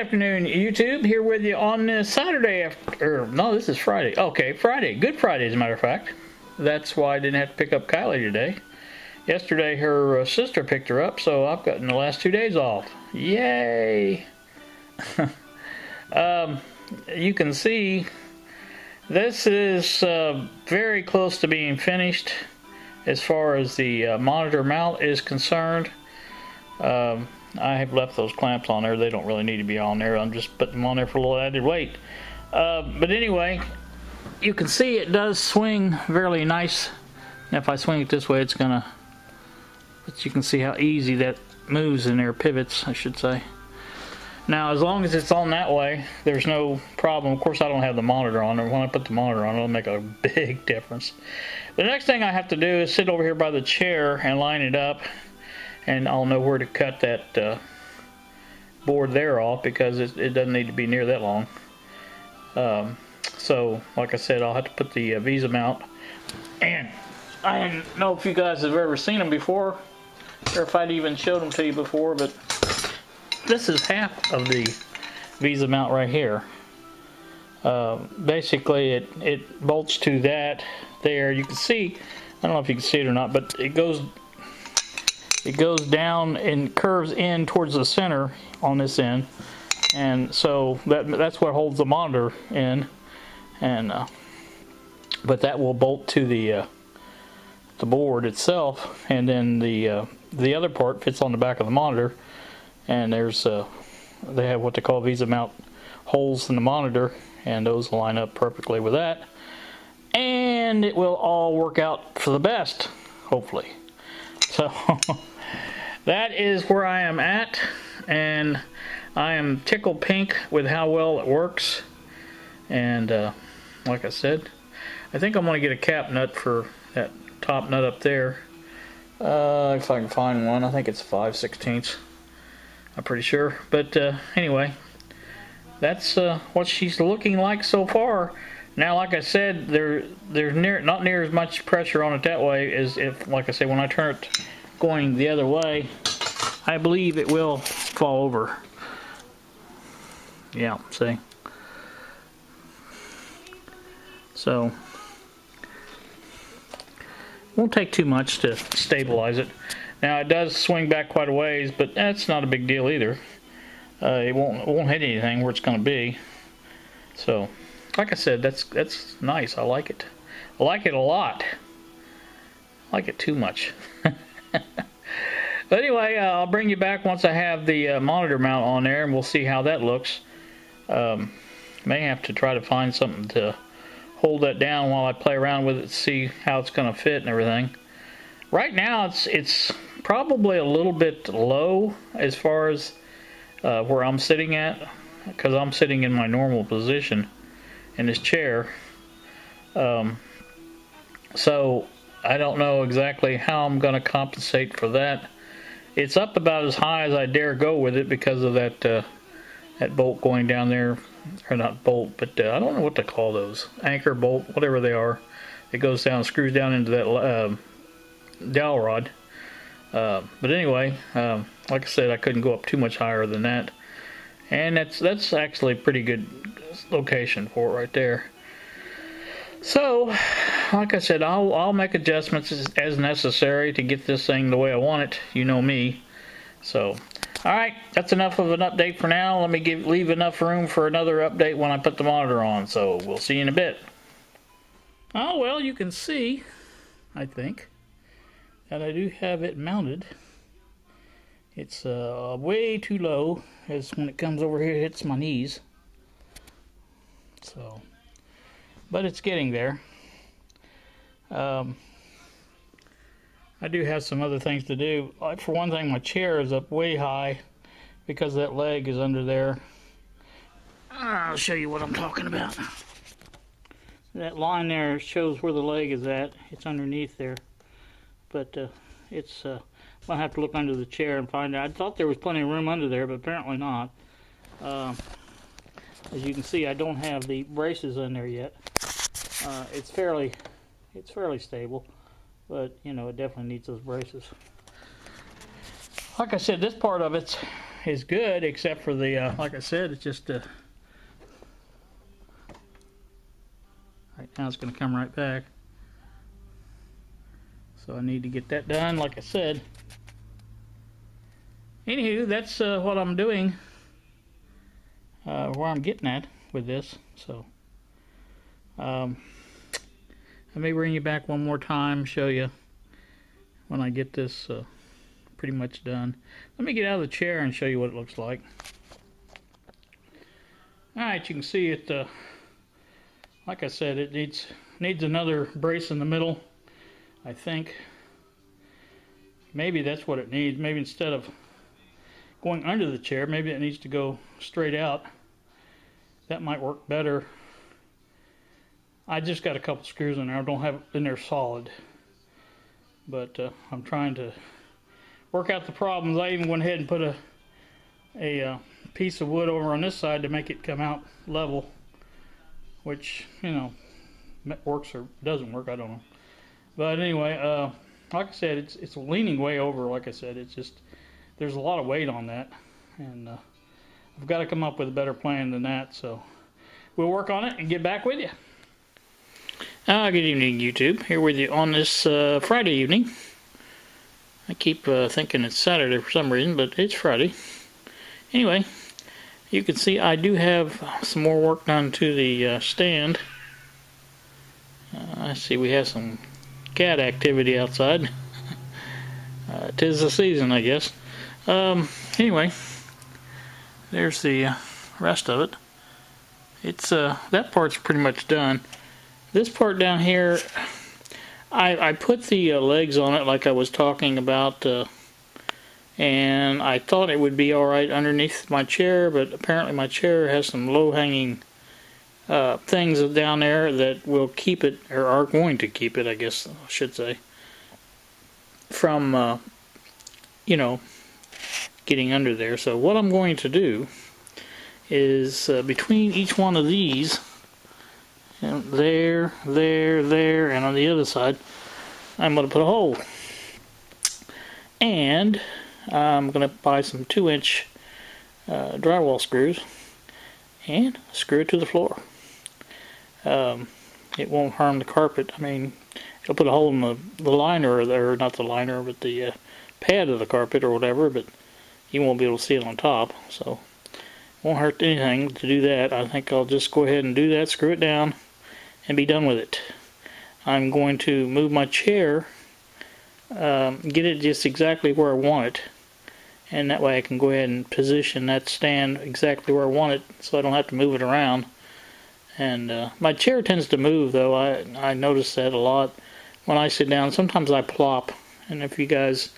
afternoon, YouTube. Here with you on this Saturday no, this is Friday. Okay, Friday. Good Friday, as a matter of fact. That's why I didn't have to pick up Kylie today. Yesterday, her sister picked her up, so I've gotten the last 2 days off. Yay! You can see this is very close to being finished as far as the monitor mount is concerned. I have left those clamps on there. They don't really need to be on there. I'm just putting them on there for a little added weight. But anyway, you can see it does swing fairly nice. Now if I swing it this way, it's gonna, but you can see how easy that moves in there, pivots, I should say. Now as long as it's on that way, there's no problem. Of course I don't have the monitor on there. When I put the monitor on, it'll make a big difference. The next thing I have to do is sit over here by the chair and line it up, and I'll know where to cut that board there off, because it doesn't need to be near that long. So like I said, I'll have to put the Visa mount, and I don't know if you guys have ever seen them before, or if I'd even showed them to you before, but this is half of the Visa mount right here. Basically it bolts to that there. You can see, I don't know if you can see it or not, but it goes down and curves in towards the center on this end, and so that's what holds the monitor in, and but that will bolt to the board itself, and then the other part fits on the back of the monitor, and there's they have what they call Visa mount holes in the monitor, and those line up perfectly with that, and it will all work out for the best, hopefully. So that is where I am at, and I am tickled pink with how well it works. And like I said, I think I'm going to get a cap nut for that top nut up there. If I can find one. I think it's 5/16. I'm pretty sure. But anyway, that's what she's looking like so far. Now, like I said, there's not near as much pressure on it that way as if, like I say, when I turn it going the other way, I believe it will fall over. Yeah, see? So, won't take too much to stabilize it. Now, it does swing back quite a ways, but that's not a big deal either. It won't hit anything where it's going to be. So, like I said, that's nice. I like it. I like it a lot. I like it too much. But anyway, I'll bring you back once I have the monitor mount on there, and we'll see how that looks. May have to try to find something to hold that down while I play around with it to see how it's going to fit and everything. Right now, it's probably a little bit low as far as where I'm sitting at, because I'm sitting in my normal position in this chair. So I don't know exactly how I'm going to compensate for that. It's up about as high as I dare go with it because of that that bolt going down there, or not bolt, but I don't know what to call those, anchor bolt, whatever they are. It goes down, screws down into that dowel rod. But anyway, like I said, I couldn't go up too much higher than that, and that's actually a pretty good location for it right there. So, like I said, I'll make adjustments as necessary to get this thing the way I want it. You know me. So, alright, that's enough of an update for now. Let me leave enough room for another update when I put the monitor on. So, we'll see you in a bit. Oh, well, you can see, I think, that I do have it mounted. It's way too low, as when it comes over here it hits my knees. So, but it's getting there. I do have some other things to do. Like, for one thing, my chair is up way high because that leg is under there. I'll show you what I'm talking about. That line there shows where the leg is at. It's underneath there. But it's I'll have to look under the chair and find out. I thought there was plenty of room under there, but apparently not. As you can see, I don't have the braces in there yet. It's fairly stable, but you know, it definitely needs those braces. Like I said, this part of it's is good, except for the, like I said, it's just, right now it's going to come right back. So I need to get that done, like I said. Anywho, that's what I'm doing, where I'm getting at with this. So, let me bring you back one more time, show you when I get this pretty much done. Let me get out of the chair and show you what it looks like. Alright, you can see it, like I said, it needs another brace in the middle, I think. Maybe that's what it needs. Maybe instead of going under the chair, maybe it needs to go straight out. That might work better. I just got a couple screws in there. I don't have it in there solid. But I'm trying to work out the problems. I even went ahead and put a piece of wood over on this side to make it come out level, which, you know, works or doesn't work, I don't know. But anyway, like I said, it's leaning way over. Like I said, it's just, there's a lot of weight on that, and I've got to come up with a better plan than that. So we'll work on it and get back with you. Good evening, YouTube. Here with you on this Friday evening. I keep thinking it's Saturday for some reason, but it's Friday. Anyway, you can see I do have some more work done to the stand. I see we have some cat activity outside. 'Tis the season, I guess. Anyway, there's the rest of it. It's that part's pretty much done. This part down here, I put the legs on it like I was talking about, and I thought it would be alright underneath my chair, but apparently my chair has some low-hanging things down there that will keep it, or are going to keep it, I guess I should say, from, you know, getting under there. So what I'm going to do is between each one of these, and there, and on the other side, I'm going to put a hole. And I'm going to buy some 2-inch drywall screws and screw it to the floor. It won't harm the carpet. I mean, it'll put a hole in the liner, or not the liner, but the pad of the carpet or whatever, but you won't be able to see it on top, so it won't hurt anything to do that. I think I'll just go ahead and do that, screw it down, and be done with it. I'm going to move my chair, get it just exactly where I want it, and that way I can go ahead and position that stand exactly where I want it, so I don't have to move it around. And my chair tends to move, though. I notice that a lot when I sit down. Sometimes I plop, and if you guys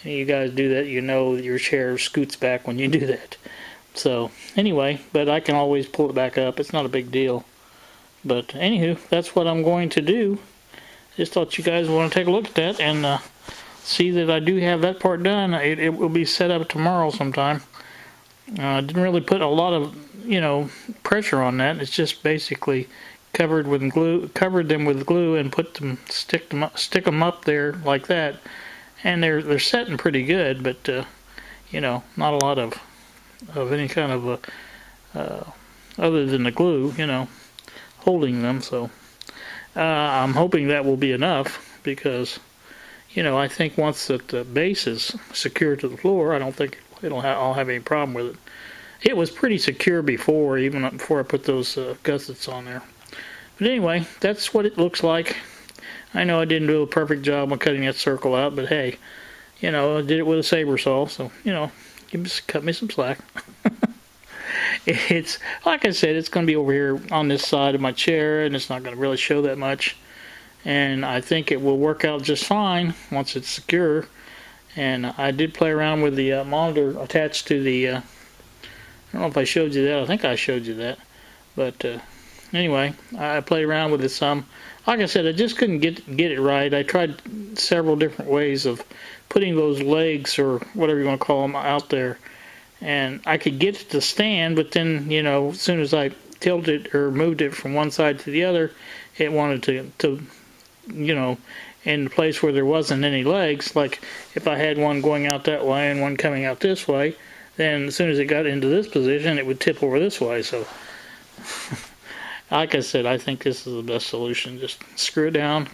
do that, you know your chair scoots back when you do that. So anyway, but I can always pull it back up. It's not a big deal. But anywho, that's what I'm going to do. Just thought you guys want to take a look at that and see that I do have that part done. It will be set up tomorrow sometime. I didn't really put a lot of, you know, pressure on that. It's just basically covered them with glue and stick them up there like that. And they're setting pretty good, but you know, not a lot of any kind of other than the glue, you know, holding them. So I'm hoping that will be enough, because, you know, I think once that the base is secure to the floor, I don't think I'll have any problem with it. It was pretty secure before, even before I put those gussets on there. But anyway, that's what it looks like. I know I didn't do a perfect job on cutting that circle out, but hey, you know, I did it with a saber saw, so, you know, cut me some slack. It's, like I said, it's going to be over here on this side of my chair, and it's not going to really show that much. And I think it will work out just fine once it's secure. And I did play around with the monitor attached to the, I don't know if I showed you that. I think I showed you that. But anyway, I played around with it some. Like I said, I just couldn't get it right. I tried several different ways of putting those legs, or whatever you want to call them, out there. And I could get it to stand, but then, you know, as soon as I tilted or moved it from one side to the other, it wanted to you know, in the place where there wasn't any legs. Like if I had one going out that way and one coming out this way, then as soon as it got into this position, it would tip over this way. So, like I said, I think this is the best solution. Just screw it down,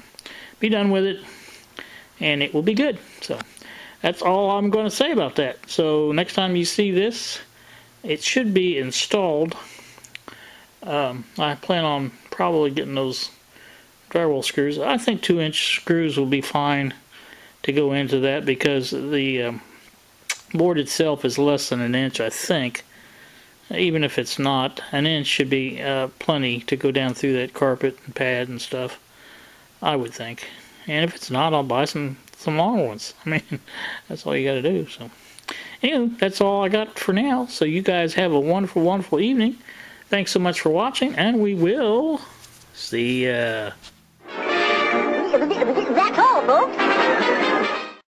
be done with it, and it will be good. So, that's all I'm going to say about that. So, next time you see this, it should be installed. I plan on probably getting those drywall screws. I think 2-inch screws will be fine to go into that, because the board itself is less than an inch, I think. Even if it's not, an inch should be plenty to go down through that carpet and pad and stuff, I would think. And if it's not, I'll buy some longer ones. I mean, that's all you got to do. So, anyway, that's all I got for now. So you guys have a wonderful, wonderful evening. Thanks so much for watching, and we will see ya. That's all, folks.